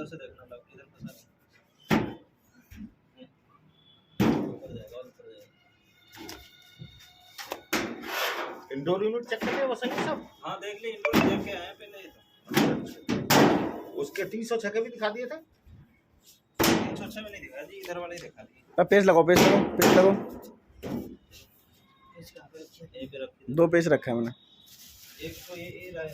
उधर से देखना लग इधर फंसा ऊपर जाएगा और ऊपर जाएगा। इंडोर यूनिट चेक कर लिया वो सही सब। हाँ देख ली इंडोर देख के आए पहले ये तो। उसके 306 के भी दिखा दिए थे। 306 में नहीं दिखा जी, इधर वाले ही दिखा दिए। अब पेज लगाओ, पेज लगाओ, पेज लगाओ। यहीं पे रखी 2 पेज रखा है मैंने। एक तो ये रहा है